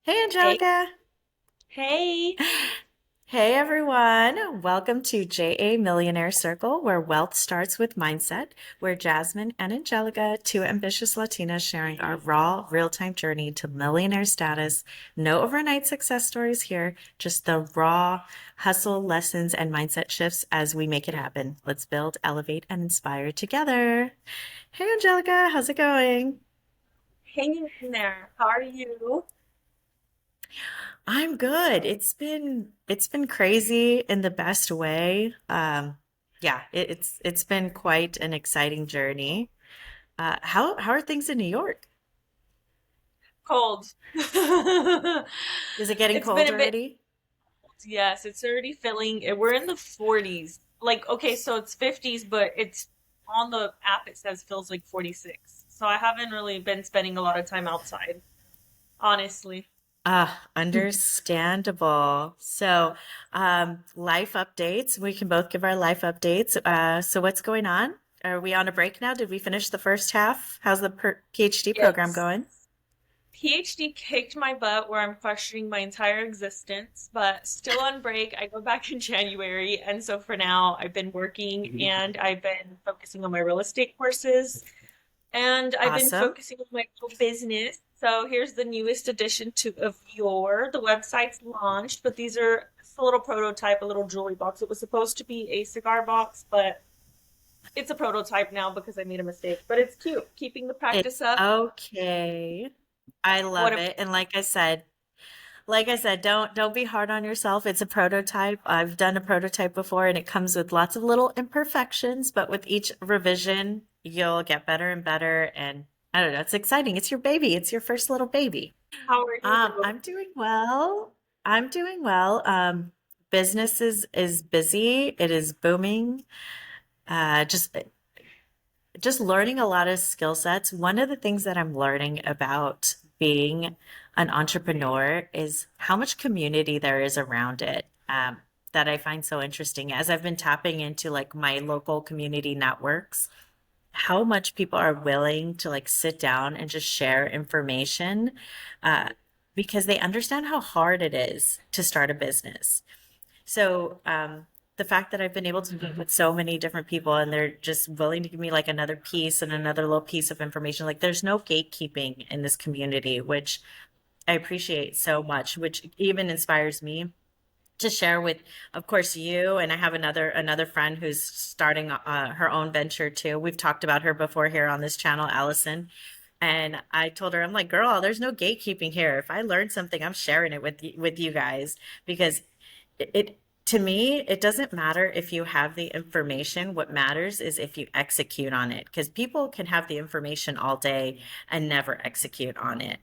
Hey, Hey, Angelica. hey, Hey, everyone. Welcome to JA Millionaire Circle, where wealth starts with mindset. We're Jazmin and Angelica, two ambitious Latinas sharing our raw, real-time journey to millionaire status. No overnight success stories here, just the raw hustle lessons and mindset shifts as we make it happen. Let's build, elevate, and inspire together. Hey, Angelica, how's it going? hanging in there. How are you? I'm good. It's been crazy in the best way. Yeah, it's been quite an exciting journey. How are things in New York? Cold. Is it getting It's been cold a bit, already? yes, it's already filling. We're in the 40s. Like, okay, so it's 50s, but it's on the app it says feels like 46. So I haven't really been spending a lot of time outside, honestly. Understandable. So, life updates. We can both give our life updates. So what's going on? Are we on a break now? Did we finish the first half? How's the PhD program Yes. going? PhD kicked my butt where I'm questioning my entire existence, but still on break. I go back in January. And so for now, I've been working and I've been focusing on my real estate courses and I've been Awesome. focusing on my little business. So here's the newest addition to of your. The website's launched, but these are it's a little prototype, a little jewelry box. It was supposed to be a cigar box, but it's a prototype now because I made a mistake. But it's cute, keeping the It's practice up. okay. I What love a it. And like I said, don't be hard on yourself. It's a prototype. I've done a prototype before and it comes with lots of little imperfections, but with each revision, you'll get better and better. And I don't know, it's exciting. It's your baby. It's your first little baby. How are you? I'm doing well. I'm doing well. Business is busy. It is booming. Just learning a lot of skill sets. One of the things that I'm learning about being an entrepreneur is how much community there is around it. That I find so interesting as I've been tapping into like my local community networks, how much people are willing to like sit down and just share information, uh, because they understand how hard it is to start a business. So, the fact that I've been able to meet with so many different people and they're just willing to give me like another piece and another little piece of information, like there's no gatekeeping in this community, which I appreciate so much, which even inspires me to share with, of course, you. And I have another friend who's starting her own venture too. We've talked about her before here on this channel, Allison. And I told her, I'm like, girl, there's no gatekeeping here. If I learn something, I'm sharing it with you guys because it to me, it doesn't matter if you have the information. What matters is if you execute on it, because people can have the information all day and never execute on it.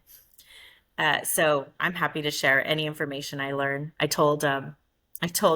So I'm happy to share any information I learn. I told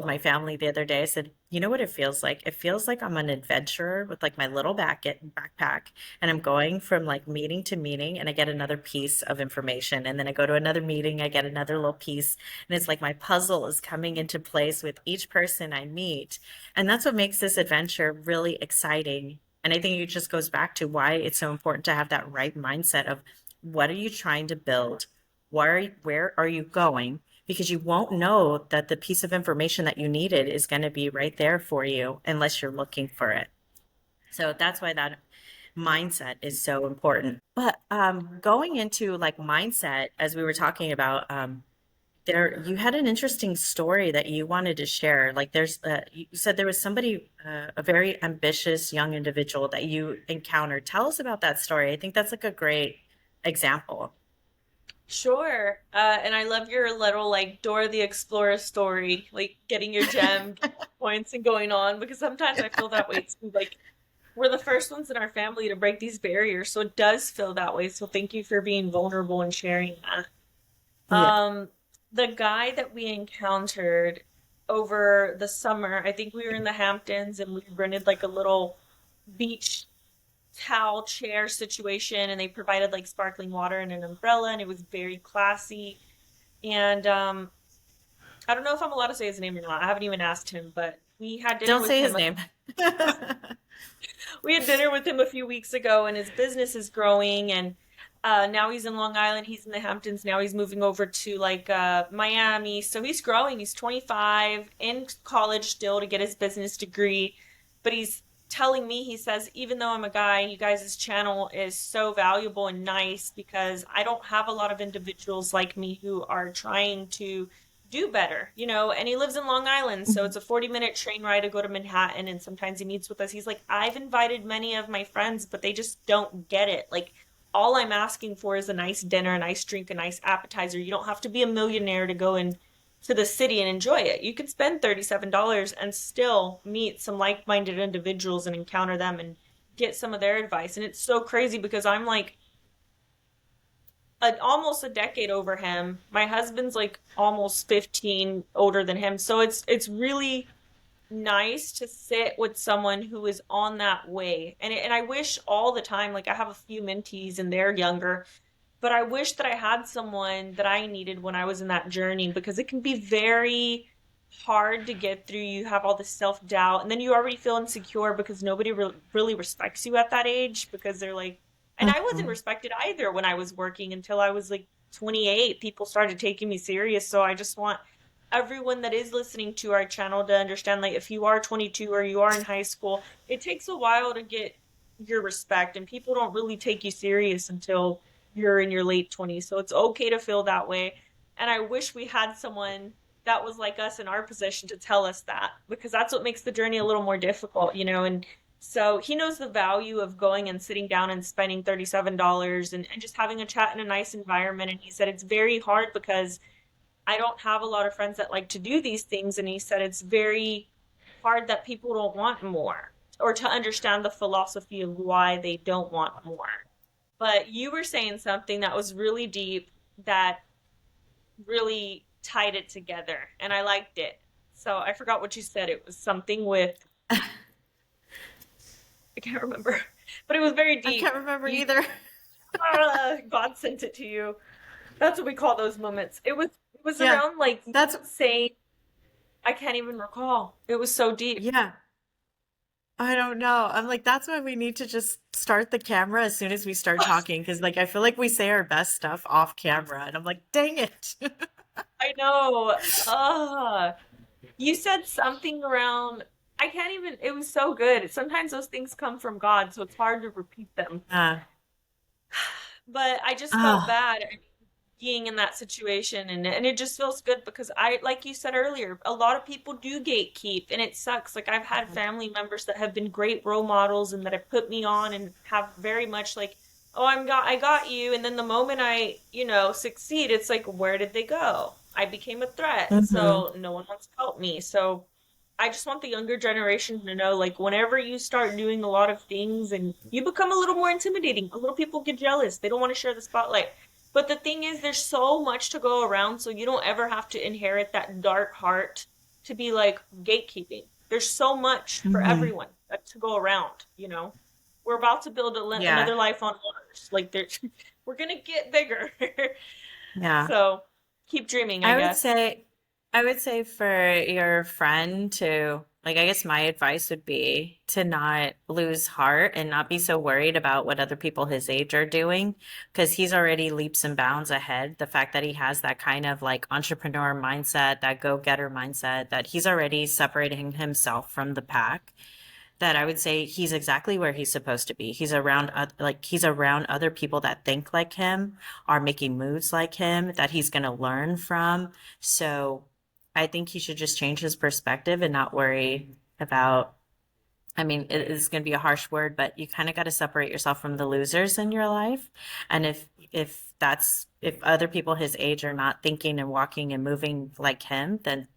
my family the other day, I said, you know what it feels like? It feels like I'm an adventurer with like my little backpack, and I'm going from like meeting to meeting, and I get another piece of information, and then I go to another meeting, I get another little piece, and it's like my puzzle is coming into place with each person I meet, and that's what makes this adventure really exciting. And I think it just goes back to why it's so important to have that right mindset of what are you trying to build? Where are you going? Because you won't know that the piece of information that you needed is going to be right there for you unless you're looking for it. So that's why that mindset is so important. But going into like mindset, as we were talking about, there you had an interesting story that you wanted to share. Like you said there was somebody, a very ambitious young individual that you encountered. Tell us about that story. I think that's like a great example. Sure. And I love your little like Dora the Explorer story, like getting your gem, getting points and going on, because sometimes I feel that way too. Like we're the first ones in our family to break these barriers, so it does feel that way. So thank you for being vulnerable and sharing that. Yeah. The guy that we encountered over the summer, I think we were in the Hamptons and we rented like a little beach towel chair situation and they provided like sparkling water and an umbrella and it was very classy. And I don't know if I'm allowed to say his name or not. I haven't even asked him, but we had dinner Don't with say his him. name. We had dinner with him a few weeks ago and his business is growing and Now he's in Long Island. He's in the Hamptons. Now he's moving over to like Miami. So he's growing. He's 25, in college still to get his business degree. But he's telling me, he says, even though I'm a guy, you guys' channel is so valuable and nice because I don't have a lot of individuals like me who are trying to do better, you know, and he lives in Long Island, so it's a 40-minute train ride to go to Manhattan, and sometimes he meets with us. He's like, I've invited many of my friends, but they just don't get it. Like, all I'm asking for is a nice dinner, a nice drink, a nice appetizer. You don't have to be a millionaire to go in to the city and enjoy it. You could spend $37 and still meet some like-minded individuals and encounter them and get some of their advice. And it's so crazy because I'm like almost a decade over him. My husband's like almost 15 older than him. So it's really nice to sit with someone who is on that way. And I wish all the time, like I have a few mentees and they're younger, but I wish that I had someone that I needed when I was in that journey because it can be very hard to get through. You have all this self-doubt and then you already feel insecure because nobody really respects you at that age because they're like, and I wasn't Mhm. respected either when I was working until I was like 28. People started taking me serious. So I just want everyone that is listening to our channel to understand like if you are 22 or you are in high school, it takes a while to get your respect and people don't really take you serious until you're in your late 20s. So it's okay to feel that way. And I wish we had someone that was like us in our position to tell us that because that's what makes the journey a little more difficult, you know. And so he knows the value of going and sitting down and spending $37 and just having a chat in a nice environment. And he said it's very hard because I don't have a lot of friends that like to do these things. And he said it's very hard that people don't want more or to understand the philosophy of why they don't want more. But you were saying something that was really deep that really tied it together, and I liked it. So I forgot what you said. It was something with, I can't remember, but it was very I deep. can't remember You, either. God sent it to you. That's what we call those moments. It was Yeah, around like that's, saying, I can't even recall. It was so deep. yeah. I don't know. I'm like, that's why we need to just start the camera as soon as we start talking. Cause like, I feel like we say our best stuff off camera. And I'm like, dang it. I know. You said something around, I can't even, it was so good. Sometimes those things come from God, so it's hard to repeat them. Uh, But I just felt oh, bad being in that situation and it just feels good because I like you said earlier, a lot of people do gatekeep and it sucks. Like I've had family members that have been great role models and that have put me on and have very much like, oh, I got you, and then the moment I, you know, succeed, it's like where did they go? I became a threat. hmm. So no one wants to help me. So I just want the younger generation to know, like, whenever you start doing a lot of things and you become a little more intimidating, a little people get jealous. They don't want to share the spotlight. But the thing is, there's so much to go around, so you don't ever have to inherit that dark heart to be like gatekeeping. There's so much for Hmm. everyone to go around, you know? We're about to build Yeah. another life on Mars. Like, there's, we're gonna get bigger. Yeah. So keep dreaming, I I would guess. say, I would say for your friend to, like, I guess my advice would be to not lose heart and not be so worried about what other people his age are doing, because he's already leaps and bounds ahead. The fact that he has that kind of like entrepreneur mindset, that go-getter mindset, that he's already separating himself from the pack, that I would say he's exactly where he's supposed to be. He's around like he's around other people that think like him, are making moves like him, that he's going to learn from. So I think he should just change his perspective and not worry about, I mean, it is going to be a harsh word, but you kind of got to separate yourself from the losers in your life. And if other people his age are not thinking and walking and moving like him, then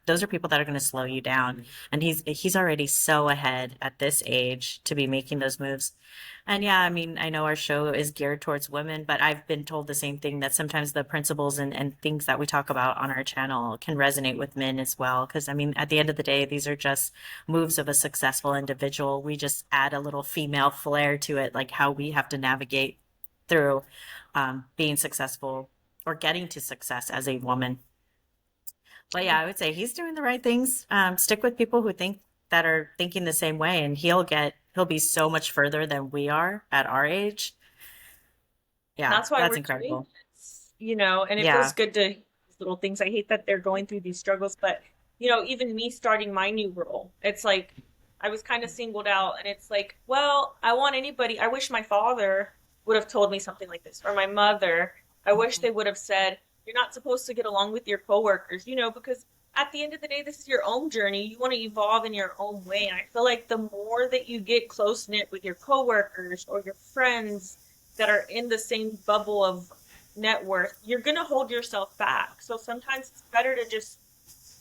those are people that are going to slow you down. And he's already so ahead at this age to be making those moves. And yeah, I mean, I know our show is geared towards women, but I've been told the same thing, that sometimes the principles and things that we talk about on our channel can resonate with men as well. Because I mean, at the end of the day, these are just moves of a successful individual. We just add a little female flair to it, like how we have to navigate through being successful or getting to success as a woman. But yeah, I would say he's doing the right things. Stick with people who think, that are thinking the same way, and he'll be so much further than we are at our age. Yeah, That's why that's we're doing incredible. this, you know, and it feels Yeah. good to these little things. I hate that they're going through these struggles, but you know, even me starting my new role, it's like I was kind of singled out, and it's like, well, I want anybody. I wish my father would have told me something like this, or my mother. I wish they would have said, you're not supposed to get along with your coworkers, you know, because at the end of the day, this is your own journey. You want to evolve in your own way. And I feel like the more that you get close knit with your coworkers or your friends that are in the same bubble of net worth, you're going to hold yourself back. So sometimes it's better to just,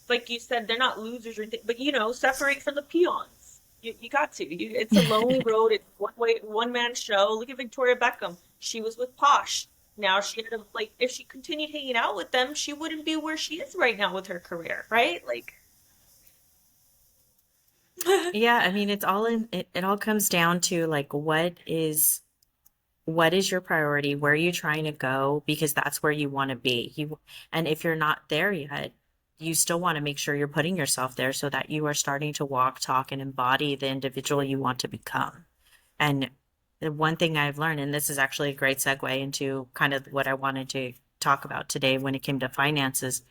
like you said, they're not losers or anything, but you know, separate from the peons. You got to. It's a lonely road. It's one way, one man show. Look at Victoria Beckham. She was with Posh. Now she had to, like, if she continued hanging out with them, she wouldn't be where she is right now with her career, right? Like, Yeah, I mean it's all in it all comes down to like what is your priority? Where are you trying to go? Because that's where you want to be. And if you're not there yet, you still want to make sure you're putting yourself there so that you are starting to walk, talk, and embody the individual you want to become. And the one thing I've learned, and this is actually a great segue into kind of what I wanted to talk about today when it came to finances,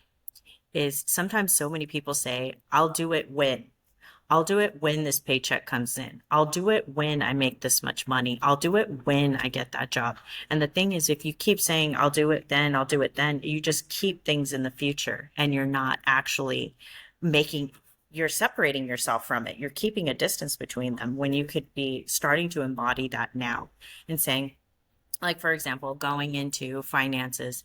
is sometimes so many people say, I'll do it when. I'll do it when this paycheck comes in. I'll do it when I make this much money. I'll do it when I get that job. And the thing is, if you keep saying, I'll do it then, I'll do it then, you just keep things in the future and you're not actually making, you're separating yourself from it. You're keeping a distance between them when you could be starting to embody that now and saying, like, for example, going into finances,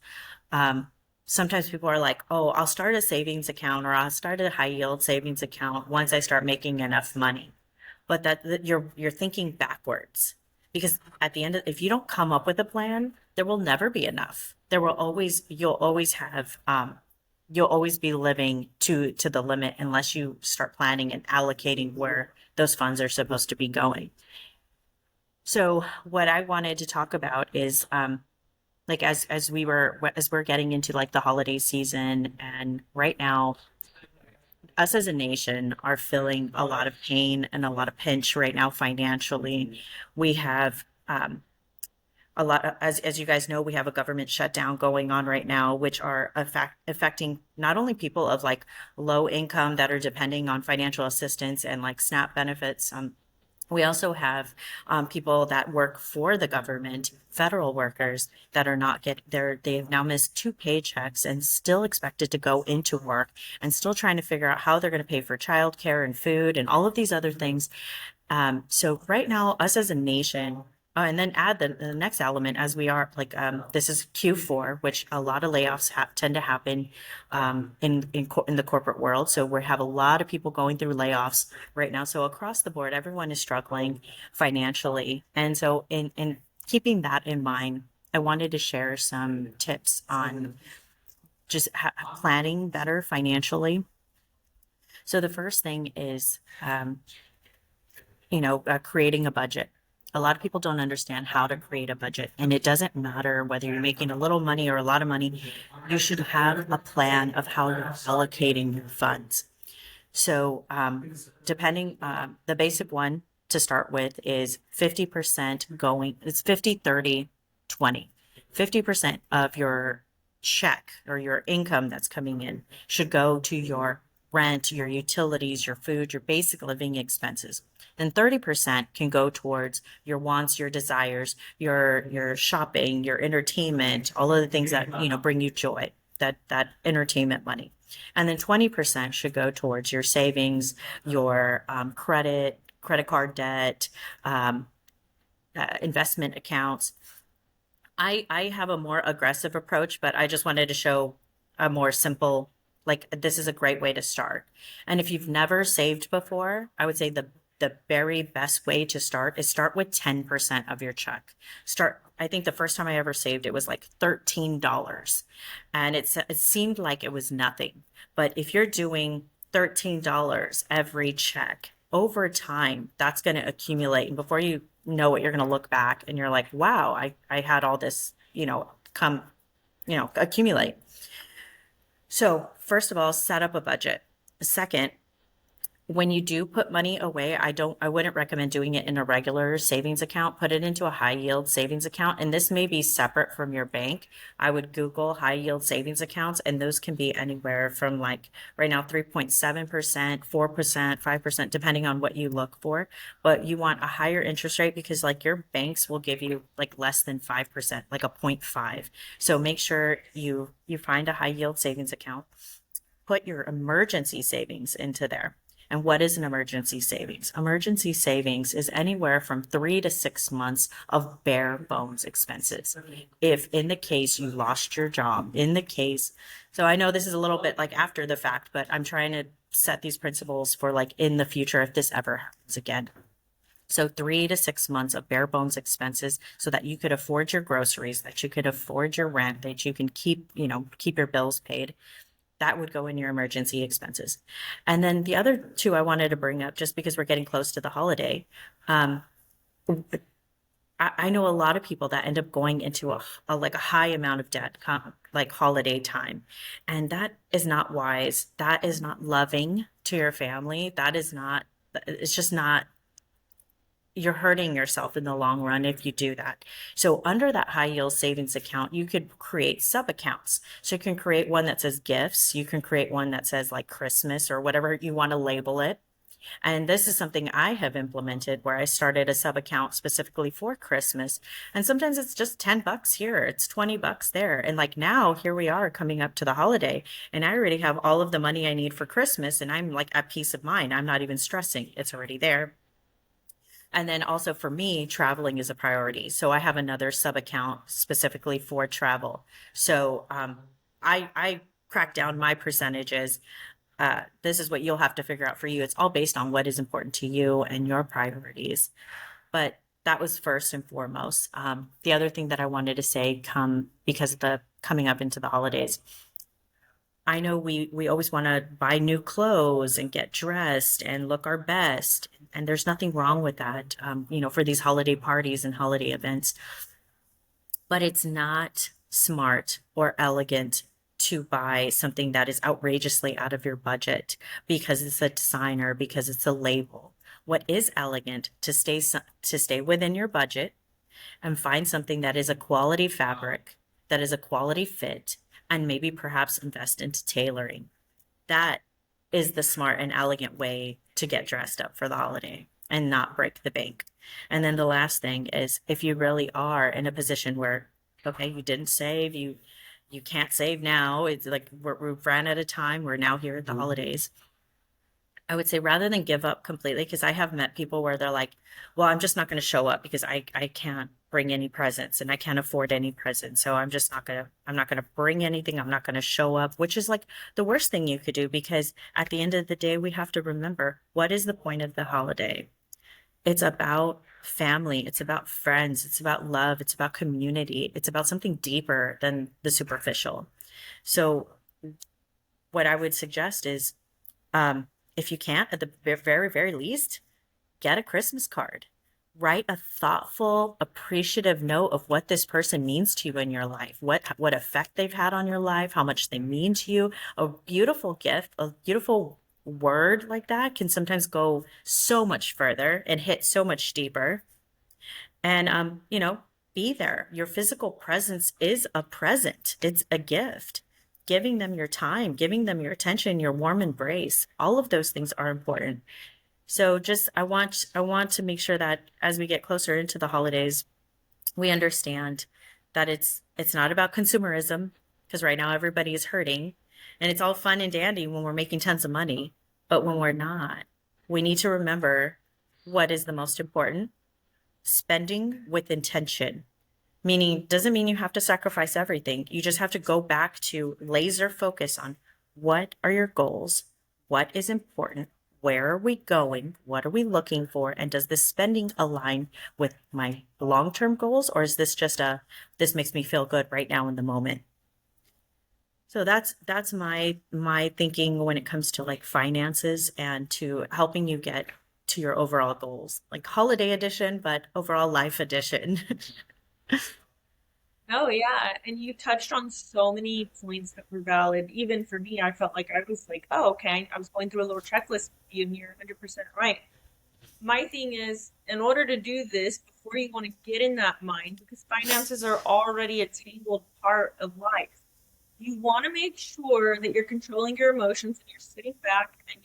um, sometimes people are like, oh, I'll start a savings account or I'll start a high yield savings account once I start making enough money. But that you're thinking backwards because at the end of, if you don't come up with a plan, there will never be enough. There will always you'll always have you'll always be living to the limit unless you start planning and allocating where those funds are supposed to be going. So what I wanted to talk about is like as we're getting into like the holiday season and right now us as a nation are feeling a lot of pain and a lot of pinch right now financially. We have a lot of, as you guys know, we have a government shutdown going on right now, which are affecting not only people of like low income that are depending on financial assistance and like SNAP benefits. We also have people that work for the government, federal workers that are not get there. They have now missed two paychecks and still expected to go into work and still trying to figure out how they're going to pay for childcare and food and all of these other things. So right now, us as a nation, and then add the next element as we are like this is Q4, which a lot of layoffs tend to happen in the corporate world. So we have a lot of people going through layoffs right now. So across the board, everyone is struggling financially, and so in keeping that in mind, I wanted to share some tips on just planning better financially. So the first thing is creating a budget. A lot of people don't understand how to create a budget, and it doesn't matter whether you're making a little money or a lot of money. You should have a plan of how you're allocating your funds. So, depending, the basic one to start with is 50% going, it's 50, 30, 20. 50% of your check or your income that's coming in should go to your rent, your utilities, your food, your basic living expenses. Then 30% can go towards your wants, your desires, your shopping, your entertainment, all of the things that, bring you joy, that entertainment money. And then 20% should go towards your savings, your credit card debt, investment accounts. I have a more aggressive approach, but I just wanted to show a more simple, like this is a great way to start. And if you've never saved before, I would say the very best way to start with 10% of your check. I think the first time I ever saved, it was like $13. And it seemed like it was nothing. But if you're doing $13 every check over time, that's going to accumulate. And before you know it, you're going to look back and you're like, wow, I had all this, come, accumulate. So first of all, set up a budget. Second, when you do put money away, I wouldn't recommend doing it in a regular savings account. Put it into a high yield savings account. And this may be separate from your bank. I would Google high yield savings accounts, and those can be anywhere from like right now 3.7%, 4%, 5%, depending on what you look for. But you want a higher interest rate because like your banks will give you like less than 5%, like a 0.5. So make sure you find a high yield savings account, put your emergency savings into there. And what is an emergency savings? Emergency savings is anywhere from 3 to 6 months of bare bones expenses. If in the case you lost your job, in the case, so I know this is a little bit like after the fact, but I'm trying to set these principles for like in the future if this ever happens again. So 3 to 6 months of bare bones expenses so that you could afford your groceries, that you could afford your rent, that you can keep, keep your bills paid. That would go in your emergency expenses. And then the other two I wanted to bring up, just because we're getting close to the holiday, um, I know a lot of people that end up going into like a high amount of debt, like holiday time, and that is not wise. That is not loving to your family. That is not. It's just not, you're hurting yourself in the long run if you do that. So under that high yield savings account, you could create sub accounts. So you can create one that says gifts. You can create one that says like Christmas or whatever you want to label it. And this is something I have implemented where I started a sub account specifically for Christmas. And sometimes it's just $10 here, it's $20 there. And like now, here we are coming up to the holiday, and I already have all of the money I need for Christmas. And I'm like at peace of mind. I'm not even stressing, it's already there. And then also for me, traveling is a priority. So I have another sub account specifically for travel. So I crack down my percentages. This is what you'll have to figure out for you. It's all based on what is important to you and your priorities. But that was first and foremost. The other thing that I wanted to say, come because of the coming up into the holidays, I know we always want to buy new clothes and get dressed and look our best, and there's nothing wrong with that, for these holiday parties and holiday events. But it's not smart or elegant to buy something that is outrageously out of your budget because it's a designer, because it's a label. What is elegant to stay within your budget and find something that is a quality fabric, that is a quality fit, and maybe perhaps invest into tailoring. That is the smart and elegant way to get dressed up for the holiday and not break the bank. And then the last thing is if you really are in a position where, okay, you didn't save, you can't save now. It's like we've ran out of time. We're now here at the holidays. I would say rather than give up completely, because I have met people where they're like, well, I'm just not going to show up because I can't bring any presents and I can't afford any presents. So I'm not going to bring anything. I'm not going to show up, which is like the worst thing you could do because at the end of the day, we have to remember what is the point of the holiday? It's about family. It's about friends. It's about love. It's about community. It's about something deeper than the superficial. So what I would suggest is, if you can't, at the very, very least, get a Christmas card. Write a thoughtful, appreciative note of what this person means to you in your life, what effect they've had on your life, how much they mean to you. A beautiful gift, a beautiful word like that can sometimes go so much further and hit so much deeper. And be there. Your physical presence is a present. It's a gift. Giving them your time, giving them your attention, your warm embrace, all of those things are important. So just I want to make sure that as we get closer into the holidays, we understand that it's not about consumerism, because right now everybody is hurting and it's all fun and dandy when we're making tons of money, but when we're not, we need to remember what is the most important: spending with intention. Meaning, doesn't mean you have to sacrifice everything. You just have to go back to laser focus on what are your goals, what is important, where are we going, what are we looking for, and does this spending align with my long-term goals, or is this just this makes me feel good right now in the moment? So that's my thinking when it comes to like finances and to helping you get to your overall goals, like holiday edition, but overall life edition. Oh yeah, and you touched on so many points that were valid. Even for me, I felt like I was like, oh, okay, I was going through a little checklist, and you're 100% right. My thing is, in order to do this, before you want to get in that mind, because finances are already a tangled part of life, you want to make sure that you're controlling your emotions and you're sitting back and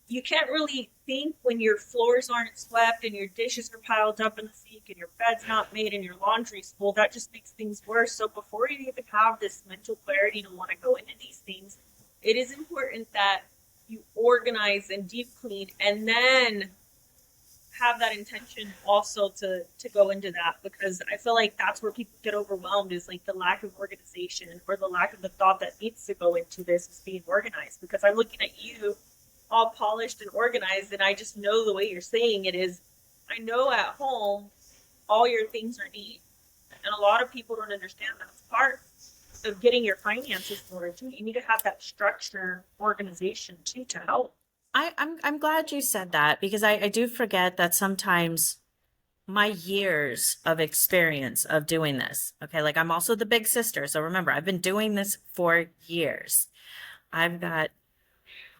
you can't really think when your floors aren't swept and your dishes are piled up in the sink and your bed's not made and your laundry's full. That just makes things worse. So before you even have this mental clarity to want to go into these things, it is important that you organize and deep clean and then have that intention also to go into that, because I feel like that's where people get overwhelmed, is like the lack of organization or the lack of the thought that needs to go into this is being organized. Because I'm looking at you all polished and organized, and I just know the way you're saying it is, I know at home all your things are neat, and a lot of people don't understand that's part of getting your finances in order too. You need to have that structure, organization too, to help. I'm glad you said that because I do forget that sometimes my years of experience of doing this. Okay, like I'm also the big sister. So remember, I've been doing this for years. I've got,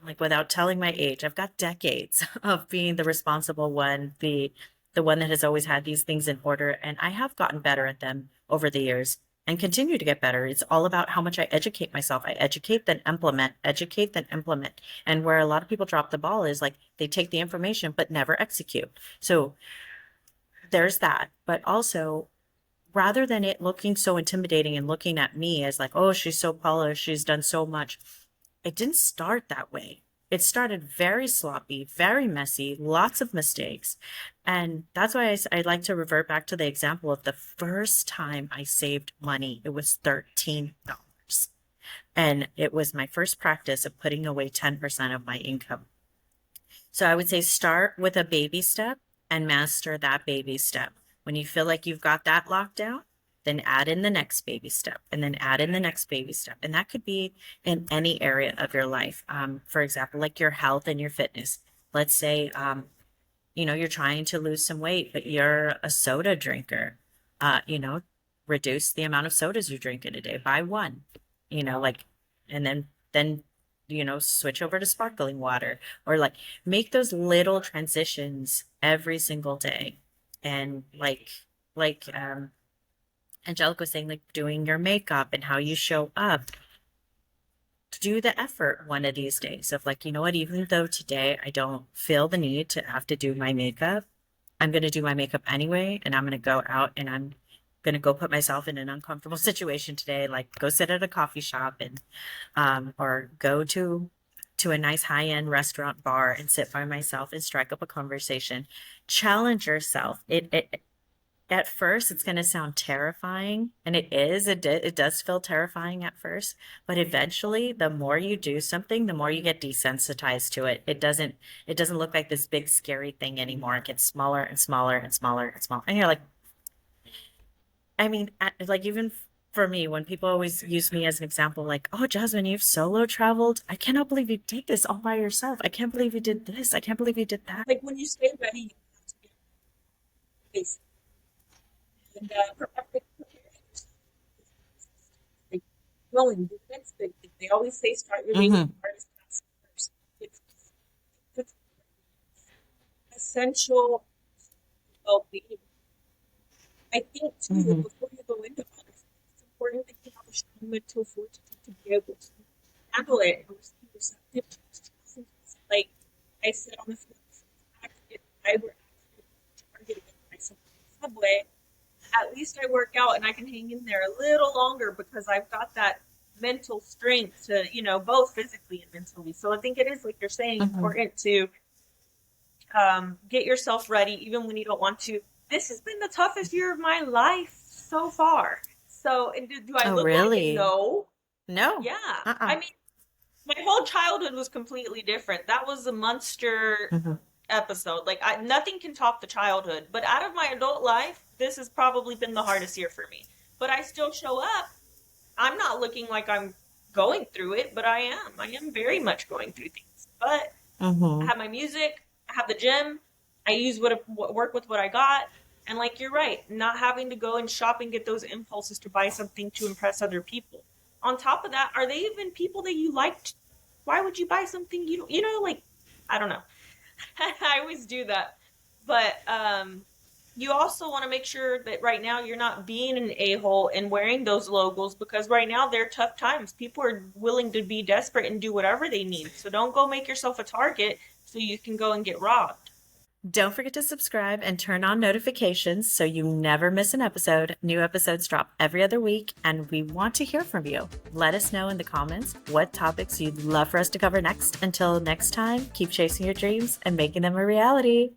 like, without telling my age, I've got decades of being the responsible one, the one that has always had these things in order, and I have gotten better at them over the years and continue to get better. It's all about how much I educate myself. I educate, then implement, educate, then implement. And where a lot of people drop the ball is like they take the information but never execute. So there's that. But also, rather than it looking so intimidating and looking at me as like, oh, she's so polished, she's done so much, it didn't start that way. It started very sloppy, very messy, lots of mistakes. And that's why I like to revert back to the example of the first time I saved money. It was $13. And it was my first practice of putting away 10% of my income. So I would say start with a baby step and master that baby step. When you feel like you've got that locked down, then add in the next baby step and then add in the next baby step. And that could be in any area of your life. For example, like your health and your fitness. Let's say, you're trying to lose some weight, but you're a soda drinker. Uh, you know, Reduce the amount of sodas you drink in a day by one, like, and then, switch over to sparkling water or like make those little transitions every single day. And Angelica was saying, like doing your makeup and how you show up, do the effort one of these days of like, you know what, even though today I don't feel the need to have to do my makeup, I'm going to do my makeup anyway. And I'm going to go out and I'm going to go put myself in an uncomfortable situation today, like go sit at a coffee shop and, or go to a nice high-end restaurant bar and sit by myself and strike up a conversation. Challenge yourself. It at first it's going to sound terrifying, and it is. It does feel terrifying at first, but eventually the more you do something, the more you get desensitized to it. It doesn't look like this big scary thing anymore. It gets smaller and smaller and smaller and smaller. And you're like, I mean, like even for me, when people always use me as an example, like, oh, Jazmin, you've solo traveled. I cannot believe you did this all by yourself. I can't believe you did this. I can't believe you did that. Like when you stay ready, you have to get ready. And like going, the next big thing. They always say start your day with Mm-hmm. the hardest task first. It's essential well-being. I think too, Mm-hmm. before you go into all this, it's important that you have a strong mental fortitude to be able to handle it and be receptive to stress. Like I said on the phone, if I were actually targeting myself in the subway, at least I work out and I can hang in there a little longer because I've got that mental strength to, both physically and mentally. So I think it is, like you're saying, Mm-hmm. important to get yourself ready even when you don't want to. This has been the toughest year of my life so far. So, and do I Oh, look like it? really? No. No. Yeah. I Uh-uh. mean, my whole childhood was completely different. That was a monster Mm-hmm. episode. Like, nothing can top the childhood. But out of my adult life, this has probably been the hardest year for me. But I still show up. I'm not looking like I'm going through it, but I am. I am very much going through things. But I Mm-hmm. have my music. I have the gym. I use work with what I got, And like you're right, not having to go and shop and get those impulses to buy something to impress other people. On top of that, are they even people that you liked? Why would you buy something you don't, like, I don't know. I always do that. But you also want to make sure that right now you're not being an a-hole and wearing those logos, because right now they're tough times. People are willing to be desperate and do whatever they need. So don't go make yourself a target so you can go and get robbed. Don't forget to subscribe and turn on notifications so you never miss an episode. New episodes drop every other week, and we want to hear from you. Let us know in the comments what topics you'd love for us to cover next. Until next time, keep chasing your dreams and making them a reality.